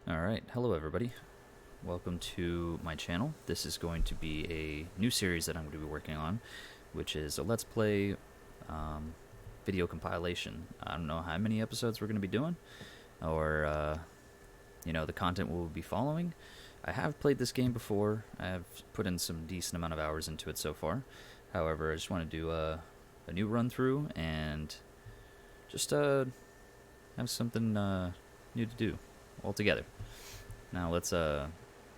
Alright, hello everybody. Welcome to my channel. This is going to be a new series that I'm going to be working on, which is a Let's Play video compilation. I don't know how many episodes we're going to be doing, or, the content we'll be following. I have played this game before. I have put in some decent amount of hours into it so far. However, I just want to do a new run through and just have something new to do altogether. Now let's what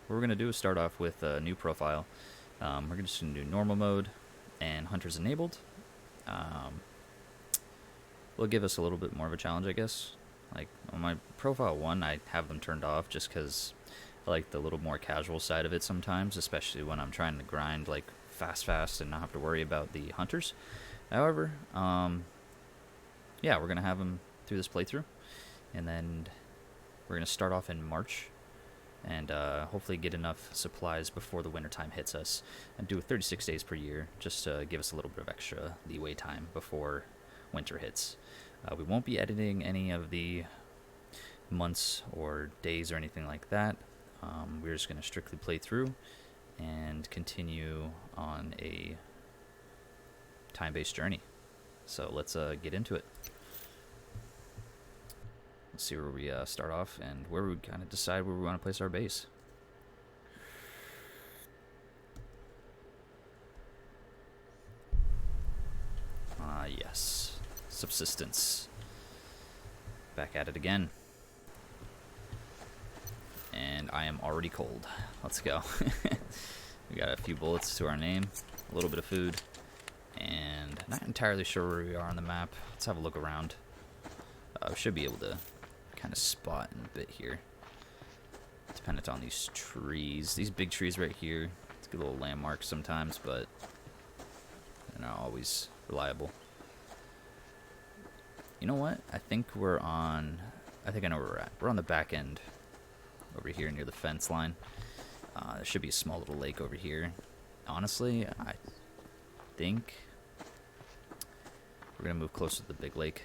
we're gonna do is start off with a new profile. We're just gonna do normal mode and hunters enabled. Will give us a little bit more of a challenge, I guess. Like on my profile 1, I have them turned off just because I like the little more casual side of it sometimes, especially when I'm trying to grind like fast and not have to worry about the hunters. However, yeah, we're gonna have them through this playthrough, and then we're going to start off in March and hopefully get enough supplies before the wintertime hits us and do 36 days per year just to give us a little bit of extra leeway time before winter hits. We won't be editing any of the months or days or anything like that. We're just going to strictly play through and continue on a time-based journey. So let's get into it. Let's see where we start off and where we kind of decide where we want to place our base. Yes. Subsistence. Back at it again. And I am already cold. Let's go. We got a few bullets to our name, a little bit of food, and not entirely sure where we are on the map. Let's have a look around. We should be able to kind of spot in a bit here, dependent on these trees. These big trees right here, it's a good little landmark sometimes, but they're not always reliable. You know what? I think I know where we're at. We're on the back end over here near the fence line. There should be a small little lake over here. Honestly, I think we're going to move closer to the big lake,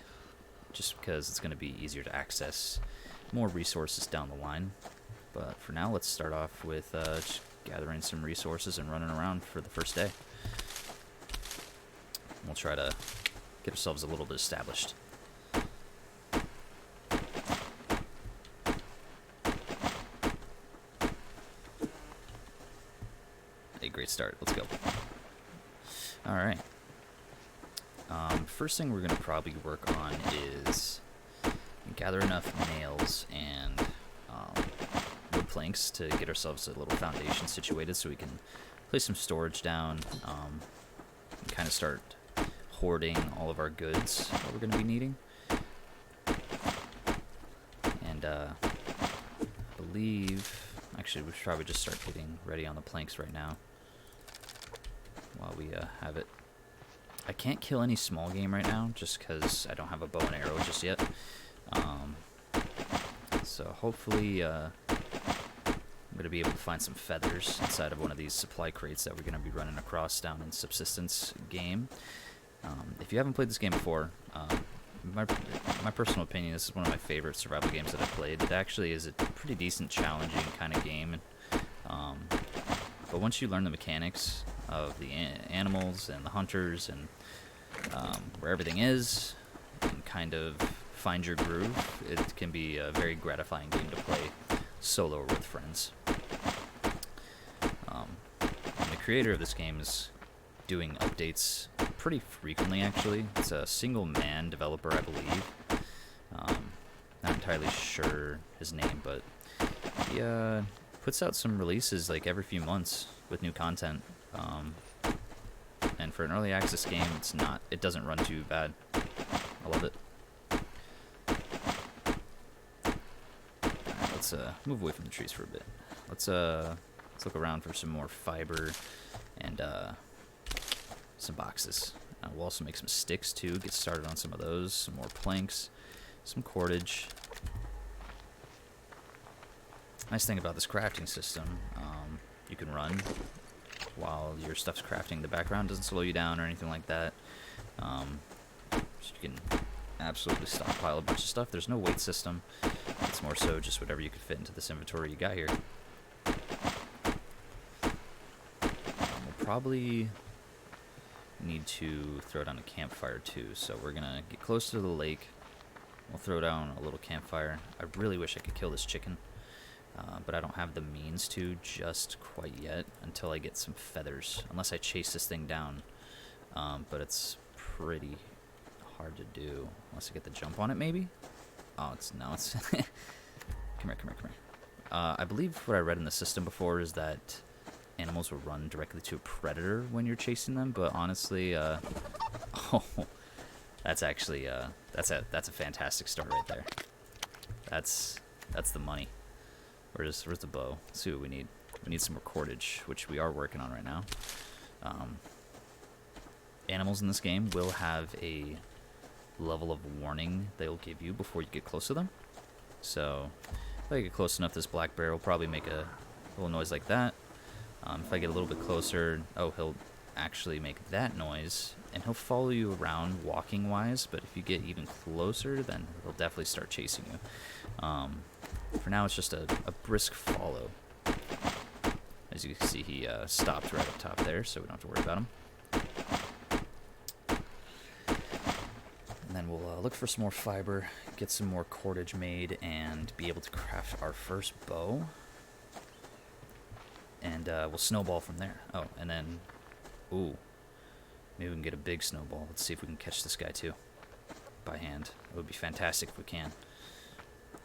just because it's going to be easier to access more resources down the line. But for now, let's start off with just gathering some resources and running around for the first day. We'll try to get ourselves a little bit established. A great start. Let's go. All right. First thing we're going to probably work on is gather enough nails and wood planks to get ourselves a little foundation situated so we can place some storage down and kind of start hoarding all of our goods that we're going to be needing. And I believe, actually, we should probably just start getting ready on the planks right now while we have it. I can't kill any small game right now just because I don't have a bow and arrow just yet. So hopefully I'm going to be able to find some feathers inside of one of these supply crates that we're going to be running across down in Subsistence game. If you haven't played this game before, my personal opinion, this is one of my favorite survival games that I've played. It actually is a pretty decent, challenging kind of game. But once you learn the mechanics of the animals and the hunters and where everything is and kind of find your groove, it can be a very gratifying game to play solo or with friends. And the creator of this game is doing updates pretty frequently, actually. It's a single man developer, I believe. Not entirely sure his name, but he puts out some releases like every few months with new content. And for an early access game, it doesn't run too bad. I love it. Alright, let's move away from the trees for a bit. Let's look around for some more fiber and some boxes. We'll also make some sticks too, get started on some of those, some more planks, some cordage. Nice thing about this crafting system, you can run while your stuff's crafting. The background doesn't slow you down or anything like that. So you can absolutely stockpile a bunch of stuff. There's no weight system. It's more so just whatever you could fit into this inventory you got here. We'll probably need to throw down a campfire too, so we're gonna get close to the lake. We'll throw down a little campfire. I really wish I could kill this chicken, but I don't have the means to just quite yet until I get some feathers, unless I chase this thing down, but it's pretty hard to do unless I get the jump on it, maybe. Oh, it's come here. I believe what I read in the system before is that animals will run directly to a predator when you're chasing them, but honestly, oh, that's actually that's a fantastic start right there. That's the money. Where's the bow? Let's see what we need. We need some more cordage, which we are working on right now. Animals in this game will have a level of warning they'll give you before you get close to them. So if I get close enough, this black bear will probably make a little noise like that. If I get a little bit closer, oh, he'll actually make that noise, and he'll follow you around walking wise, but if you get even closer, then he'll definitely start chasing you. For now, it's just a brisk follow. As you can see, he stopped right up top there, so we don't have to worry about him. And then we'll look for some more fiber, get some more cordage made, and be able to craft our first bow. And we'll snowball from there. Oh, and then, ooh, maybe we can get a big snowball. Let's see if we can catch this guy too, by hand. It would be fantastic if we can.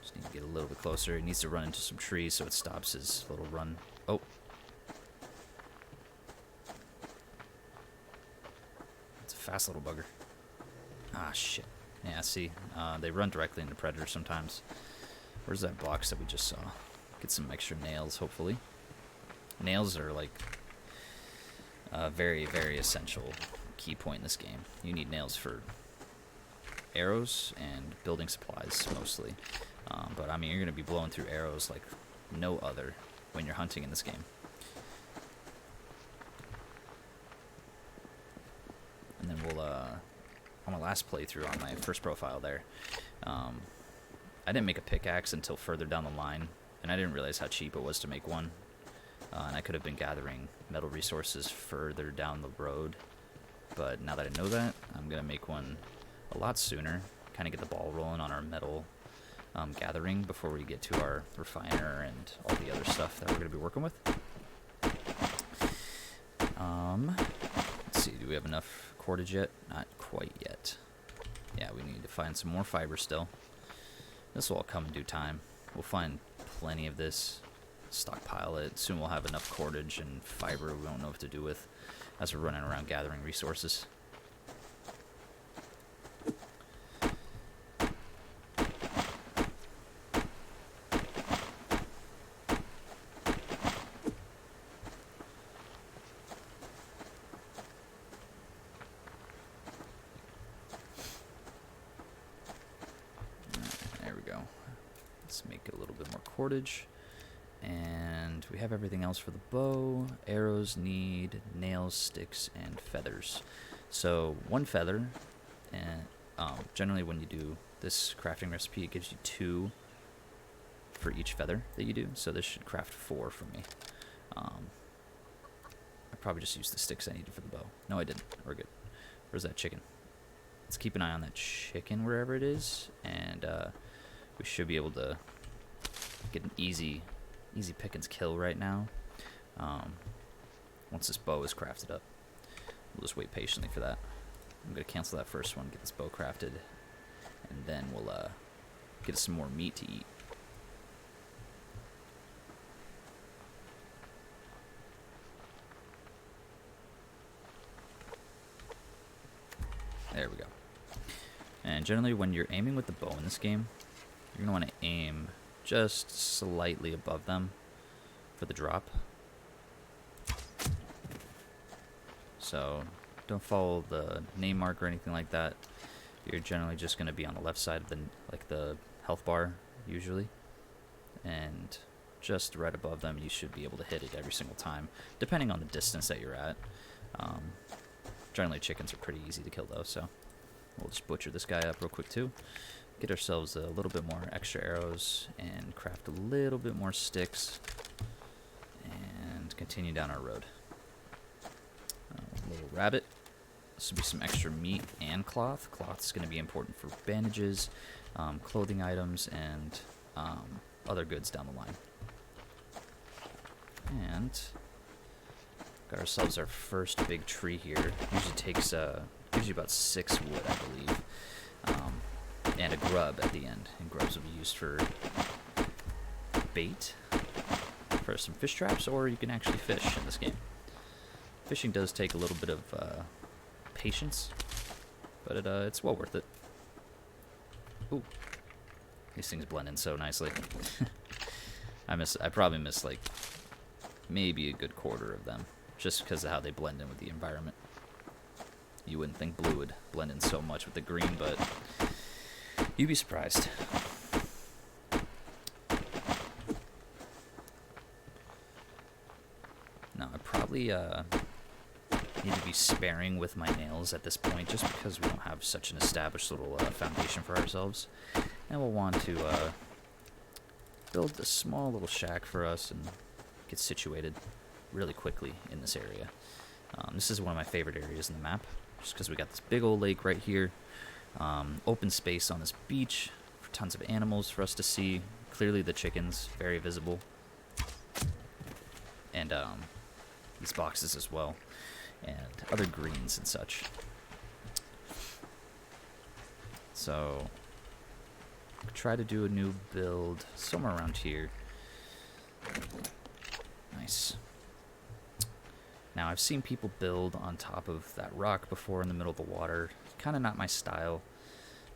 Just need to get a little bit closer. He needs to run into some trees so it stops his little run. Oh. It's a fast little bugger. Ah, shit. Yeah, see, they run directly into predators sometimes. Where's that box that we just saw? Get some extra nails, hopefully. Nails are like a very, very essential key point in this game. You need nails for arrows and building supplies mostly. But I mean, you're going to be blowing through arrows like no other when you're hunting in this game. And then we'll, on my last playthrough on my first profile there, I didn't make a pickaxe until further down the line, and I didn't realize how cheap it was to make one. And I could have been gathering metal resources further down the road. But now that I know that, I'm going to make one a lot sooner. Kind of get the ball rolling on our metal gathering before we get to our refiner and all the other stuff that we're going to be working with. Let's see, do we have enough cordage yet? Not quite yet. Yeah, we need to find some more fiber still. This will all come in due time. We'll find plenty of this. Stockpile it. Soon we'll have enough cordage and fiber we don't know what to do with as we're running around gathering resources. There we go. Let's make a little bit more cordage. And we have everything else for the bow. Arrows need nails, sticks, and feathers. So one feather, and generally when you do this crafting recipe, it gives you 2 for each feather that you do. So this should craft 4 for me. I probably just used the sticks I needed for the bow. No, I didn't. We're good. Where's that chicken? Let's keep an eye on that chicken wherever it is, and we should be able to get an easy pickings kill right now. Once this bow is crafted up, we'll just wait patiently for that. I'm gonna cancel that first one, get this bow crafted, and then we'll get some more meat to eat. There we go. And generally, when you're aiming with the bow in this game, you're gonna want to aim just slightly above them for the drop. So don't follow the name mark or anything like that. You're generally just going to be on the left side of the health bar usually, and just right above them you should be able to hit it every single time, depending on the distance that you're at. Generally chickens are pretty easy to kill though, so we'll just butcher this guy up real quick too. get ourselves a little bit more extra arrows and craft a little bit more sticks and continue down our road. Little rabbit. This will be some extra meat and cloth. Cloth is going to be important for bandages, clothing items, and other goods down the line. And got ourselves our first big tree here. Usually takes gives you about 6 wood, I believe, and a grub at the end. And grubs will be used for bait for some fish traps, or you can actually fish in this game. Fishing does take a little bit of patience, but it's well worth it. Ooh, these things blend in so nicely. I probably missed like maybe a good quarter of them, just because of how they blend in with the environment. You wouldn't think blue would blend in so much with the green, but you'd be surprised. Now, I probably need to be sparing with my nails at this point, just because we don't have such an established little foundation for ourselves. And we'll want to build a small little shack for us and get situated really quickly in this area. This is one of my favorite areas in the map, just because we got this big old lake right here, open space on this beach for tons of animals for us to see. Clearly the chickens, very visible, and these boxes as well, and other greens and such. So try to do a new build somewhere around here. Nice. Now, I've seen people build on top of that rock before in the middle of the water. Kind of not my style.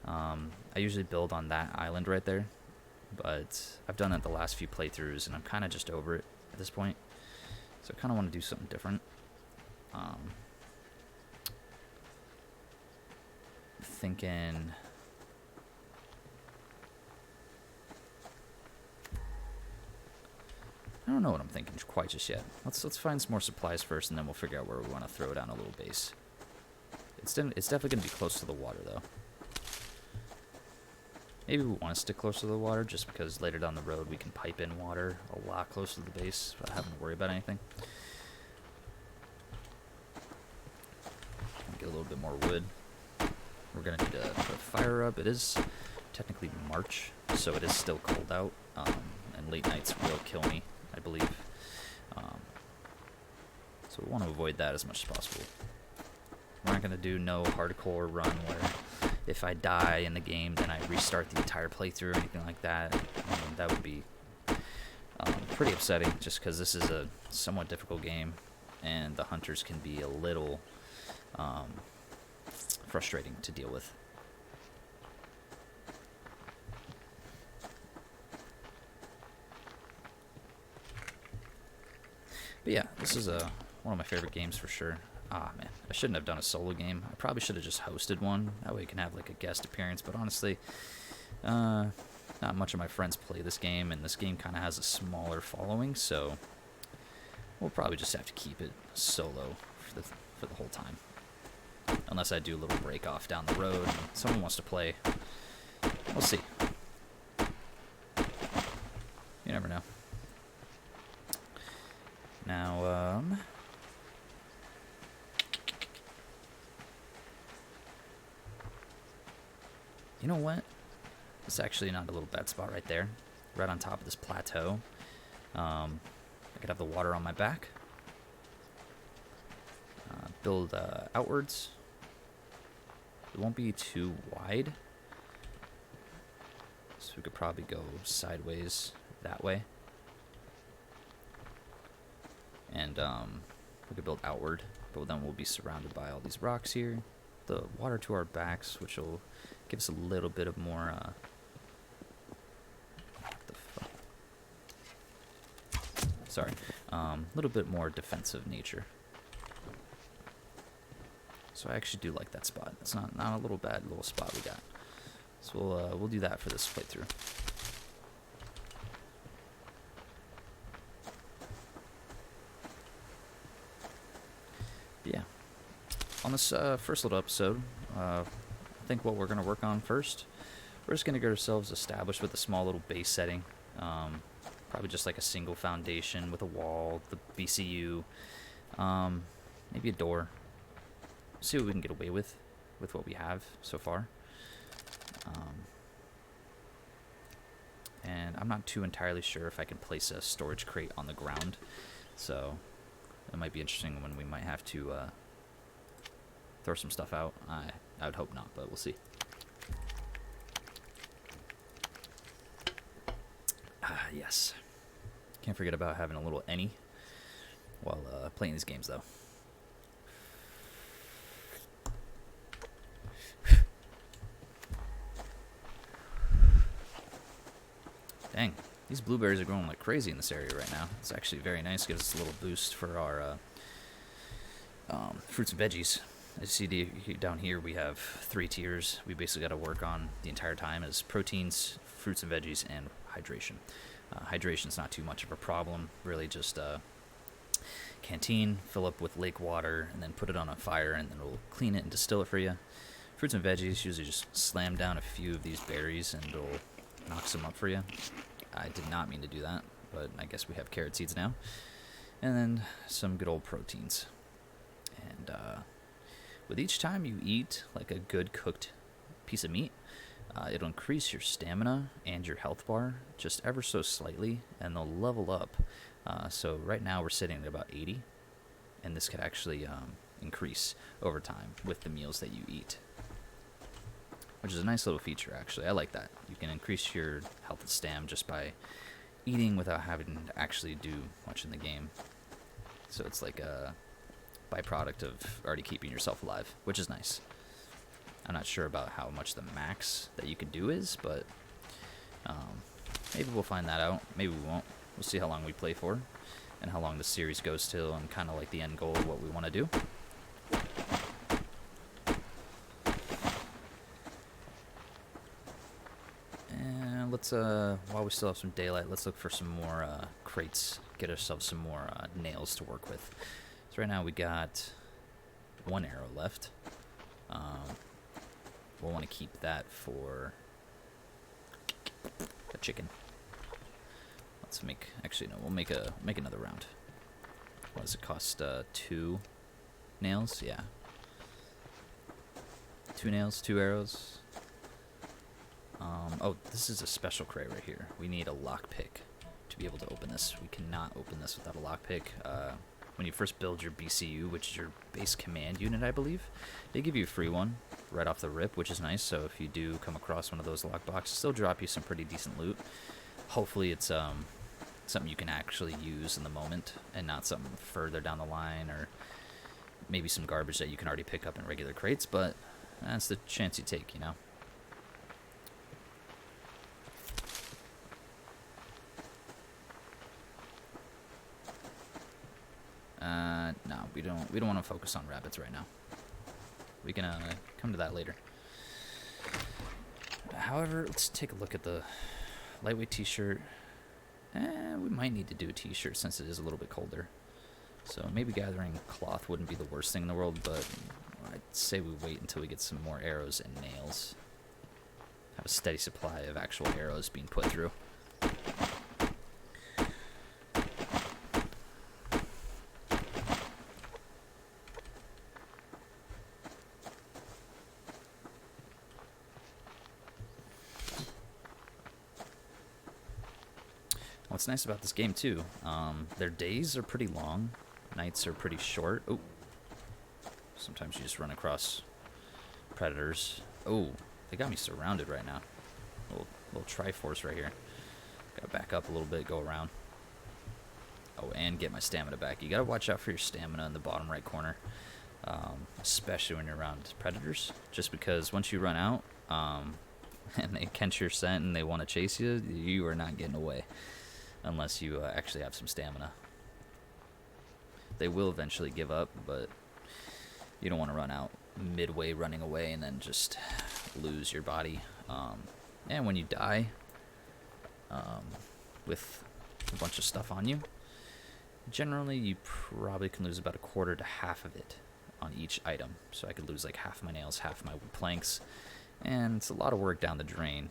I usually build on that island right there, but I've done it the last few playthroughs, and I'm kind of just over it at this point. So I kind of want to do something different. Thinking... I don't know what I'm thinking quite just yet. Let's find some more supplies first, and then we'll figure out where we want to throw down a little base. It's definitely going to be close to the water, though. Maybe we want to stick close to the water, just because later down the road we can pipe in water a lot closer to the base without having to worry about anything. Get a little bit more wood. We're going to need to put a fire up. It is technically March, so it is still cold out, and late nights will kill me, I believe. So we want to avoid that as much as possible. We're not going to do no hardcore run where if I die in the game, then I restart the entire playthrough or anything like that. That would be pretty upsetting, just because this is a somewhat difficult game, and the hunters can be a little frustrating to deal with. But yeah, this is one of my favorite games for sure. Ah, man, I shouldn't have done a solo game. I probably should have just hosted one. That way you can have like a guest appearance. But honestly, not much of my friends play this game, and this game kind of has a smaller following, so we'll probably just have to keep it solo for the whole time. Unless I do a little break off down the road and someone wants to play. We'll see. You never know. Now, you know what? It's actually not a little bad spot right there. Right on top of this plateau. I could have the water on my back. Build outwards. It won't be too wide. So we could probably go sideways that way. And we could build outward, but then we'll be surrounded by all these rocks here. The water to our backs, which will give us a little bit of more a little bit more defensive nature. So I actually do like that spot. It's not a little bad little spot we got. So we'll do that for this playthrough. But yeah, on this first little episode, I think what we're going to work on first, we're just going to get ourselves established with a small little base setting. Probably just like a single foundation with a wall, the BCU, maybe a door. See what we can get away with what we have so far. And I'm not too entirely sure if I can place a storage crate on the ground, so it might be interesting when we might have to throw some stuff out. I would hope not, but we'll see. Yes. Can't forget about having a little any while playing these games, though. Dang, these blueberries are growing like crazy in this area right now. It's actually very nice. Gives us a little boost for our fruits and veggies. As you see down here, we have 3 tiers. We basically got to work on the entire time as proteins, fruits and veggies, and hydration. Hydration's not too much of a problem. Really just canteen, fill up with lake water, and then put it on a fire, and then it'll clean it and distill it for you. Fruits and veggies, usually just slam down a few of these berries, and it'll knock some up for you. I did not mean to do that, but I guess we have carrot seeds now. And then some good old proteins. And with each time you eat like a good cooked piece of meat, it'll increase your stamina and your health bar just ever so slightly, and they'll level up. So right now we're sitting at about 80, and this could actually increase over time with the meals that you eat, which is a nice little feature, actually. I like that. You can increase your health and stam just by eating without having to actually do much in the game. So it's like a byproduct of already keeping yourself alive, which is nice. I'm not sure about how much the max that you can do is, but maybe we'll find that out. Maybe we won't. We'll see how long we play for and how long the series goes till, and kind of like the end goal of what we want to do. And let's, while we still have some daylight, let's look for some more crates, get ourselves some more nails to work with. So right now we got 1 arrow left. We'll want to keep that for a chicken. Let's make, actually no, we'll make another round. What does it cost? 2 nails? Yeah. 2 nails, 2 arrows. Oh, this is a special crate right here. We need a lockpick to be able to open this. We cannot open this without a lockpick. When you first build your BCU, which is your base command unit, I believe, they give you a free one right off the rip, which is nice. So if you do come across one of those lockboxes, they'll drop you some pretty decent loot. Hopefully it's something you can actually use in the moment and not something further down the line, or maybe some garbage that you can already pick up in regular crates, but that's the chance you take, you know? No, we don't want to focus on rabbits right now. We can come to that later. However, let's take a look at the lightweight t-shirt. We might need to do a t-shirt since it is a little bit colder. So maybe gathering cloth wouldn't be the worst thing in the world, but I'd say we wait until we get some more arrows and nails. Have a steady supply of actual arrows being put through. What's nice about this game too, their days are pretty long, nights are pretty short. Oh, sometimes you just run across predators. Oh, they got me surrounded right now. Little Triforce right here. Gotta back up a little bit, go around. Oh, and get my stamina back. You gotta watch out for your stamina in the bottom right corner, especially when you're around predators. Just because once you run out, and they catch your scent and they want to chase you, you are not getting away. Unless you actually have some stamina. They will eventually give up, but you don't want to run out midway running away and then just lose your body. And when you die with a bunch of stuff on you, generally you probably can lose about 1/4 to half of it on each item. So I could lose like half my nails, half my wood planks, And it's a lot of work down the drain,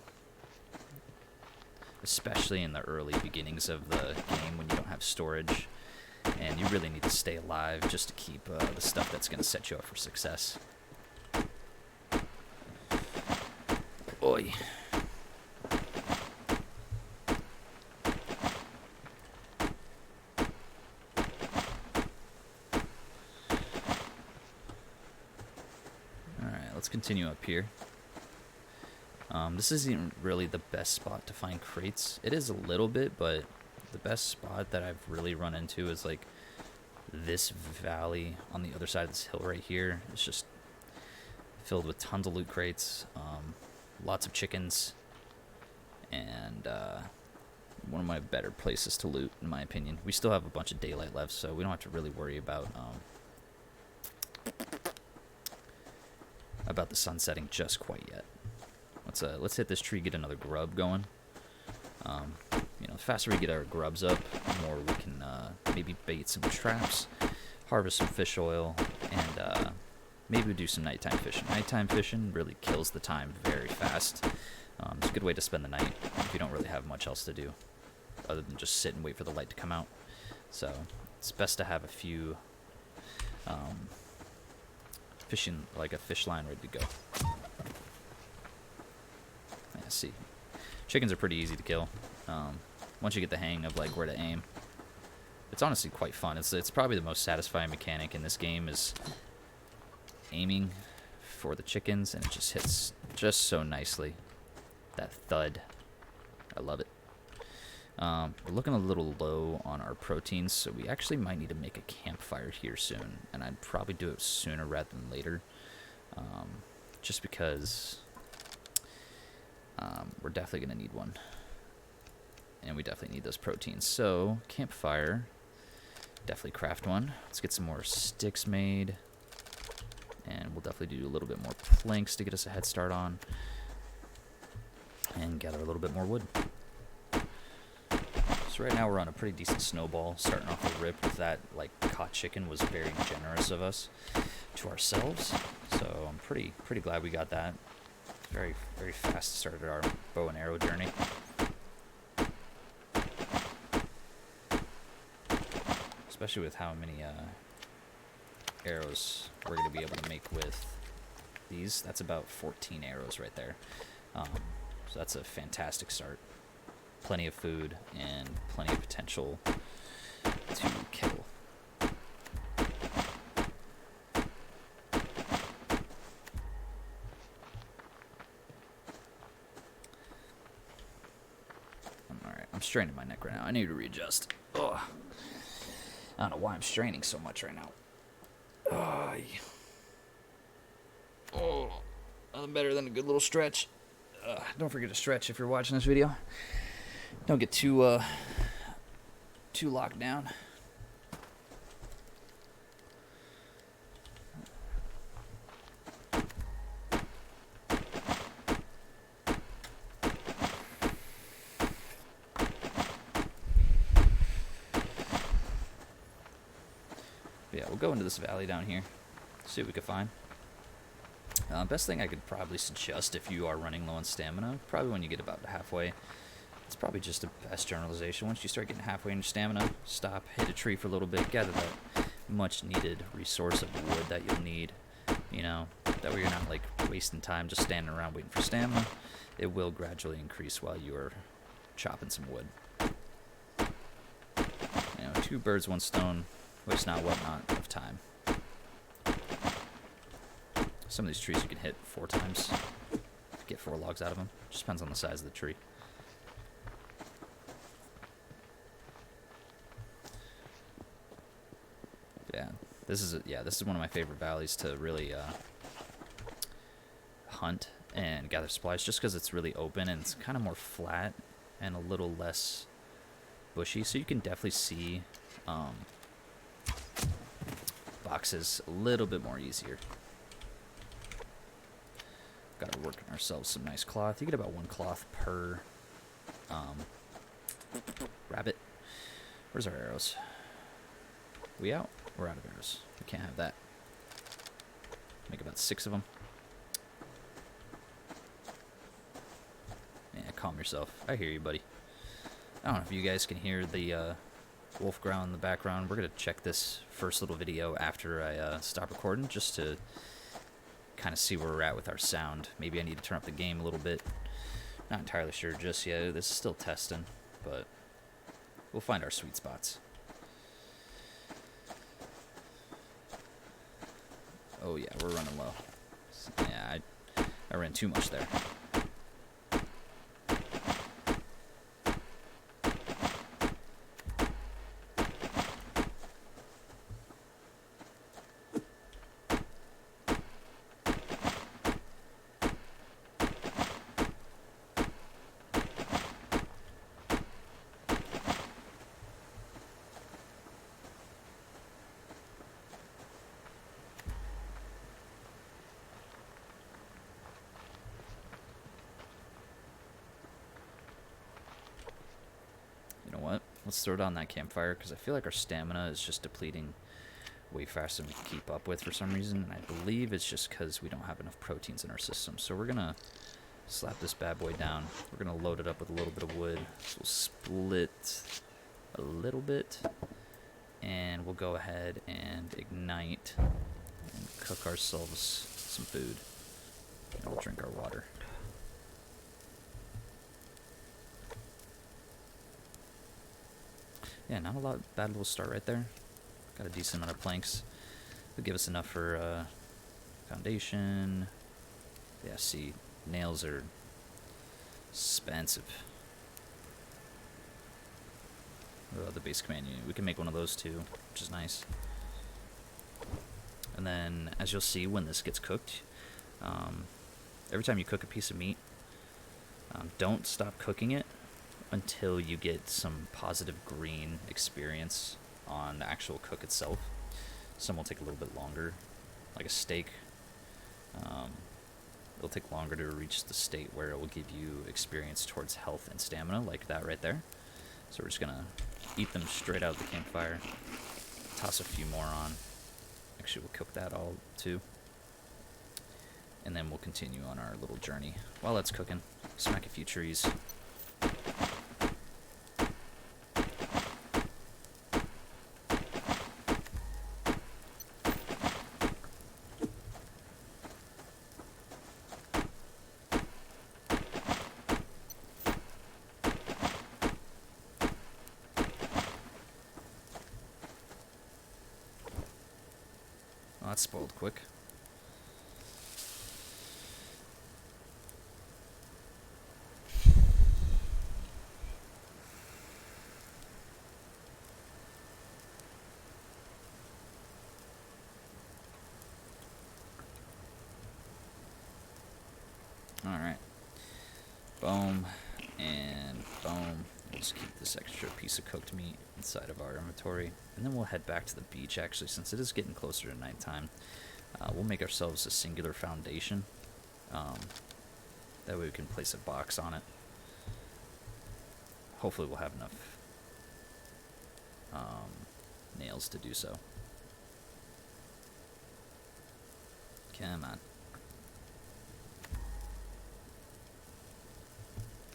especially in the early beginnings of the game when you don't have storage. And you really need to stay alive just to keep the stuff that's going to set you up for success. Oi. Alright, let's continue up here. This isn't really the best spot to find crates. It is a little bit, but the best spot that I've really run into is like this valley on the other side of this hill right here. It's just filled with tons of loot crates, lots of chickens, and one of my better places to loot, in my opinion. We still have a bunch of daylight left, so we don't have to really worry about the sun setting just quite yet. Let's hit this tree, get another grub going. You know, the faster we get our grubs up, the more we can maybe bait some traps, harvest some fish oil, and maybe do some nighttime fishing. Nighttime fishing really kills the time very fast. It's a good way to spend the night if you don't really have much else to do other than just sit and wait for the light to come out. So it's best to have a few fishing, like a fish line ready to go. Yeah, see, chickens are pretty easy to kill. Once you get the hang of like where to aim, it's honestly quite fun. It's probably the most satisfying mechanic in this game is aiming for the chickens, and it just hits just so nicely. That thud, I love it. We're looking a little low on our proteins, so we actually might need to make a campfire here soon, and I'd probably do it sooner rather than later, just because we're definitely going to need one, and we definitely need those proteins. So campfire, definitely craft one. Let's get some more sticks made, and we'll definitely do a little bit more planks to get us a head start on, and gather a little bit more wood. So right now we're on a pretty decent snowball, starting off the rip with that. Like, caught chicken was very generous of us to ourselves, so I'm pretty glad we got that. Very, very fast started our bow and arrow journey. Especially with how many arrows we're going to be able to make with these. That's about 14 arrows right there. So that's a fantastic start. Plenty of food and plenty of potential to kill. Alright, I'm straining my neck right now. I need to readjust. Ugh. I don't know why I'm straining so much right now. Oh, nothing better than a good little stretch. Don't forget to stretch if you're watching this video. Don't get too locked down. Yeah, we'll go into this valley down here, see what we can find. Best thing I could probably suggest if you are running low on stamina, probably when you get about halfway, it's probably just a best generalization. Once you start getting halfway in your stamina, stop, hit a tree for a little bit, gather that much needed resource of wood that you'll need, you know, that way you're not like wasting time just standing around waiting for stamina. It will gradually increase while you're chopping some wood. You know, 2 birds, 1 stone, waste not, what not of time. Some of these trees you can hit 4 times, get 4 logs out of them. Just depends on the size of the tree. Yeah, this is one of my favorite valleys to really hunt and gather supplies, just because it's really open and it's kind of more flat and a little less bushy, so you can definitely see boxes a little bit more easier. Gotta work on ourselves some nice cloth. You get about 1 cloth per rabbit. Where's our arrows? We out? We're out of arrows. We can't have that. Make about 6 of them. calm yourself. I hear you, buddy. I don't know if you guys can hear the wolf growl in the background. We're going to check this first little video after I stop recording just to kind of see where we're at with our sound. Maybe I need to turn up the game a little bit. Not entirely sure just yet. This is still testing, but we'll find our sweet spots. Oh yeah, we're running low. Yeah, I ran too much there. Let's throw down that campfire, because I feel like our stamina is just depleting way faster than we can keep up with for some reason. And I believe it's just because we don't have enough proteins in our system. So we're going to slap this bad boy down. We're going to load it up with a little bit of wood. So we'll split a little bit. And we'll go ahead and ignite and cook ourselves some food. And we'll drink our water. Yeah, not a lot. Bad little start right there. Got a decent amount of planks. It'll give us enough for foundation. Yeah, see, nails are expensive. Oh, the base command unit. We can make one of those too, which is nice. And then, as you'll see when this gets cooked, every time you cook a piece of meat, don't stop cooking it until you get some positive green experience on the actual cook itself. Some will take a little bit longer, like a steak. It'll take longer to reach the state where it will give you experience towards health and stamina, like that right there. So we're just gonna eat them straight out of the campfire. Toss a few more on. Actually, we'll cook that all too. And then we'll continue on our little journey. While that's cooking, smack a few trees. Oh, that spoiled quick. Alright. Boom. And boom. We'll just keep this extra piece of cooked meat inside of our inventory. And then we'll head back to the beach, actually, since it is getting closer to nighttime. We'll make ourselves a singular foundation. That way we can place a box on it. Hopefully we'll have enough nails to do so. Come on.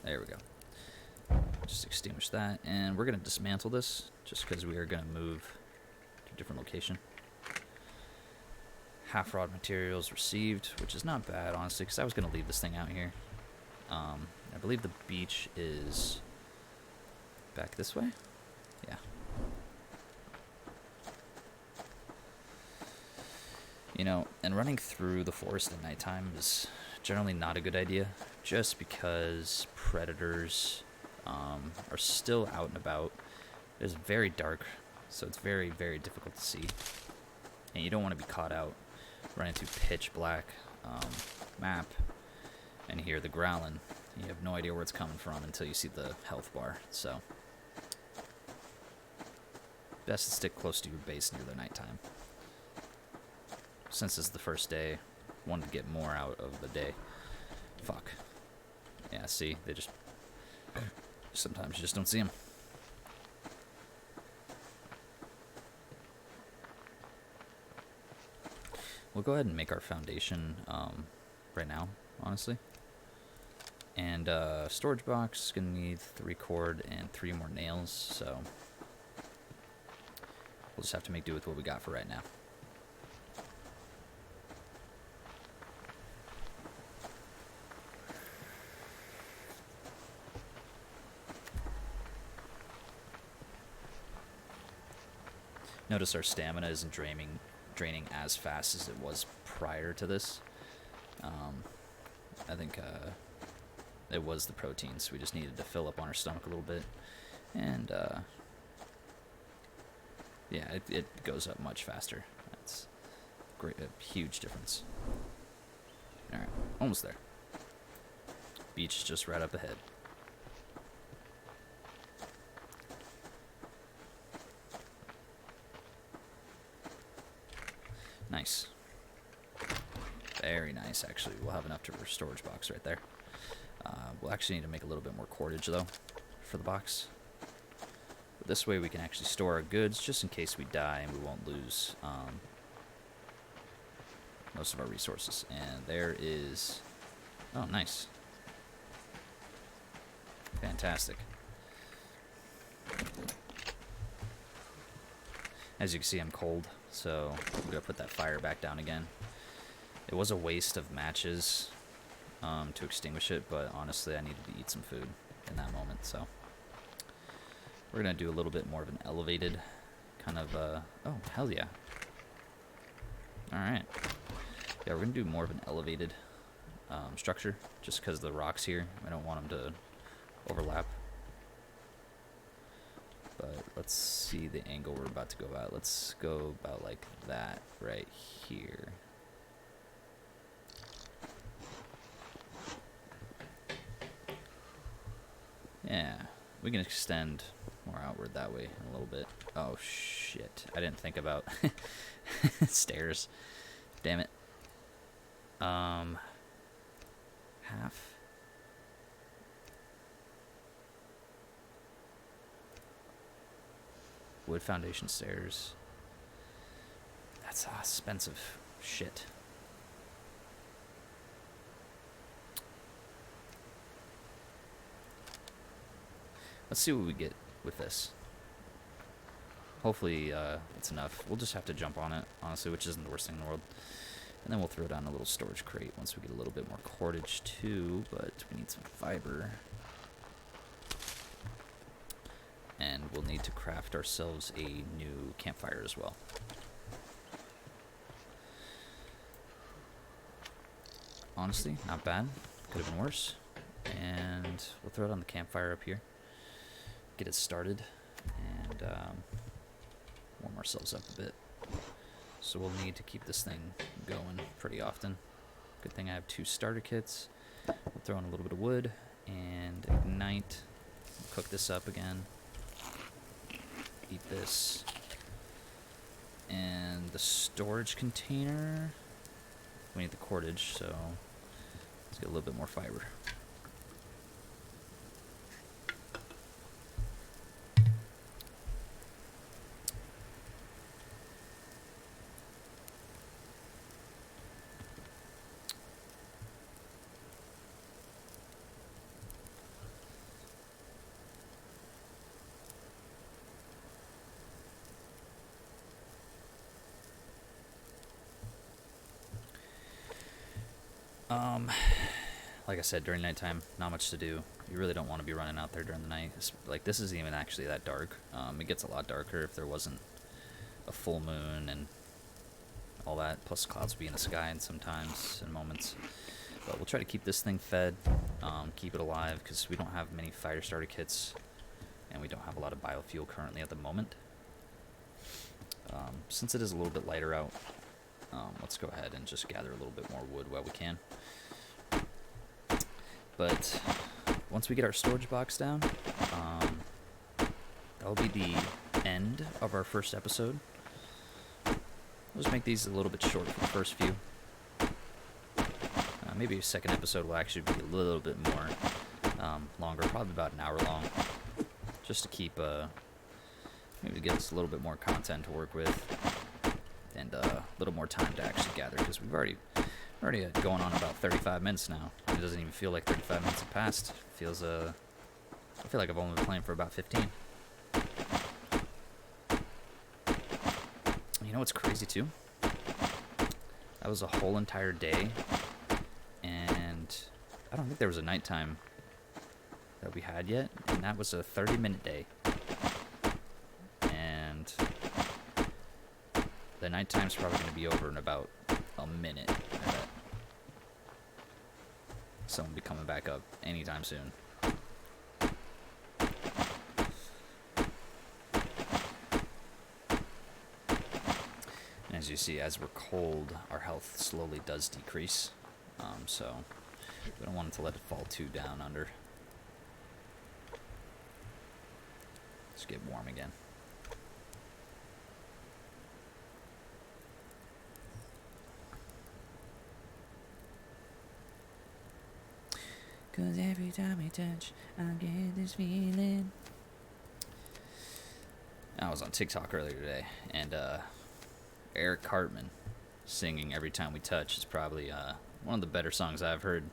There we go. Just extinguish that, and we're going to dismantle this just because we are going to move to a different location. Half rod materials received, which is not bad, honestly, because I was going to leave this thing out here. I believe the beach is back this way. Yeah. You know, and running through the forest at nighttime is generally not a good idea, just because predators are still out and about. It's very dark, so it's very, very difficult to see. And you don't want to be caught out running through pitch black map and hear the growling. You have no idea where it's coming from until you see the health bar. So, best to stick close to your base near the nighttime. Since it's the first day, wanted to get more out of the day. Fuck. Yeah, see, they just... Sometimes you just don't see them. We'll go ahead and make our foundation right now, honestly. And storage box is going to need 3 cord and 3 more nails, so we'll just have to make do with what we got for right now. Notice our stamina isn't draining as fast as it was prior to this. I think it was the proteins. We just needed to fill up on our stomach a little bit. And yeah, it goes up much faster. That's great, a huge difference. Alright, almost there. Beach is just right up ahead. Nice. Very nice, actually. We'll have enough for a storage box right there. We'll actually need to make a little bit more cordage, though, for the box. But this way we can actually store our goods, just in case we die, and we won't lose most of our resources. And there is... Oh, nice. Fantastic. As you can see, I'm cold, so I'm going to put that fire back down again. It was a waste of matches to extinguish it, but honestly, I needed to eat some food in that moment, so we're going to do a little bit more of an elevated kind of, oh, hell yeah. Alright. Yeah, we're going to do more of an elevated structure, just because of the rocks here. I don't want them to overlap. But let's see the angle we're about to go at. Let's go about like that right here. Yeah, we can extend more outward that way a little bit. Oh shit, I didn't think about stairs. Damn it. Half. Wood foundation stairs. That's expensive shit. Let's see what we get with this. Hopefully it's enough. We'll just have to jump on it, honestly, which isn't the worst thing in the world. And then we'll throw down a little storage crate once we get a little bit more cordage too, but we need some fiber. And we'll need to craft ourselves a new campfire as well. Honestly, not bad. Could have been worse. And we'll throw it on the campfire up here. Get it started. And warm ourselves up a bit. So we'll need to keep this thing going pretty often. Good thing I have 2 starter kits. We'll throw in a little bit of wood and ignite. Cook this up again. Eat this. And the storage container. We need the cordage, so let's get a little bit more fiber. Like I said, during nighttime, not much to do. You really don't want to be running out there during the night. Like, this isn't even actually that dark. It gets a lot darker if there wasn't a full moon and all that. Plus, clouds will be in the sky and sometimes in moments. But we'll try to keep this thing fed, keep it alive, because we don't have many fire starter kits, and we don't have a lot of biofuel currently at the moment. Since it is a little bit lighter out, let's go ahead and just gather a little bit more wood while we can. But once we get our storage box down, that'll be the end of our first episode. We'll just make these a little bit short for the first few. Maybe a second episode will actually be a little bit more longer, probably about an hour long, just to keep, maybe give us a little bit more content to work with, and a little more time to actually gather, because we've already Already going on about 35 minutes now. It doesn't even feel like 35 minutes have passed. It feels, I feel like I've only been playing for about 15. You know what's crazy too? That was a whole entire day, and I don't think there was a nighttime that we had yet, and that was a 30-minute day. And the nighttime's probably going to be over in about a minute, I bet. Someone will be coming back up anytime soon. And as you see, as we're cold, our health slowly does decrease. So we don't want it to let it fall too down under. Let's get warm again. Cause every time we touch, I get this feeling. I was on TikTok earlier today, and Eric Cartman singing Every Time We Touch is probably one of the better songs I've heard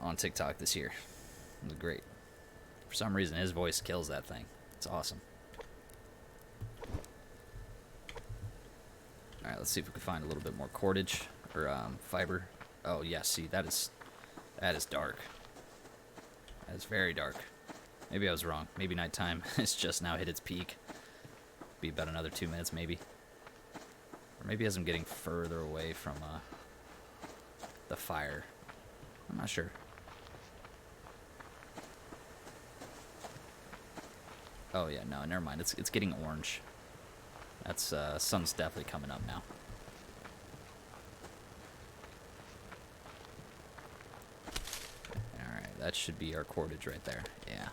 on TikTok this year. It was great. For some reason, his voice kills that thing. It's awesome. Alright, let's see if we can find a little bit more cordage or fiber. Oh, yeah, see, that is dark. That is very dark. Maybe I was wrong. Maybe nighttime has just now hit its peak. Be about another 2 minutes, maybe. Or maybe as I'm getting further away from the fire. I'm not sure. Oh yeah, no, never mind. It's getting orange. That's sun's definitely coming up now. Alright, that should be our cordage right there. Yeah.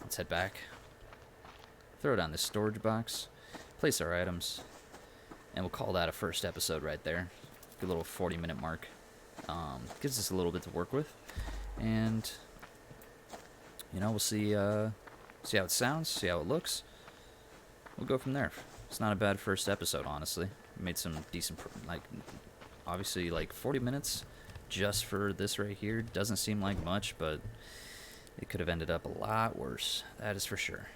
Let's head back. Throw it on this storage box. Place our items. And we'll call that a first episode right there. Good little 40-minute mark. Gives us a little bit to work with. And you know, we'll see how it sounds, see how it looks. We'll go from there. It's not a bad first episode, honestly. Made some decent, obviously, 40 minutes just for this right here doesn't seem like much, but it could have ended up a lot worse. That is for sure.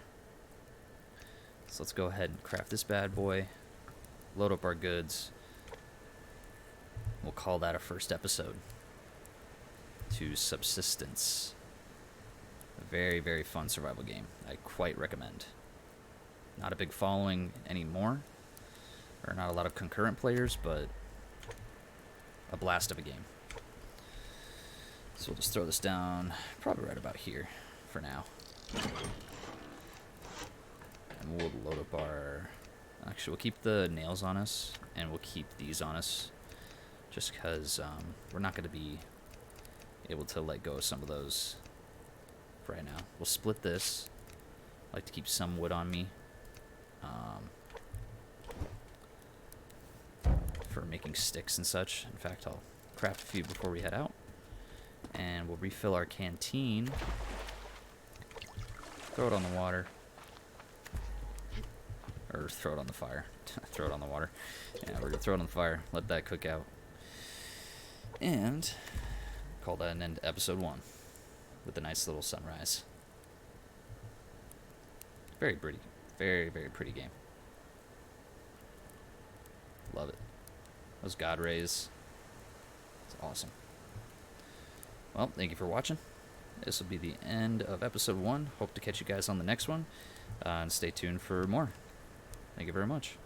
So let's go ahead and craft this bad boy, load up our goods. We'll call that a first episode to Subsistence. A very, very fun survival game. I quite recommend. Not a big following anymore, or not a lot of concurrent players, but a blast of a game. So we'll just throw this down, probably right about here for now. And we'll load up our... Actually, we'll keep the nails on us, and we'll keep these on us, just because we're not going to be able to let go of some of those right now. We'll split this. I like to keep some wood on me for making sticks and such. In fact, I'll craft a few before we head out. And we'll refill our canteen. Throw it on the water. Or throw it on the fire. Throw it on the water. Yeah, we're going to throw it on the fire. Let that cook out. And call that an end to episode 1. With a nice little sunrise. Very pretty. Very, very pretty game. Love it. Those God rays. It's awesome. Well, thank you for watching. This will be the end of episode 1. Hope to catch you guys on the next one. And stay tuned for more. Thank you very much.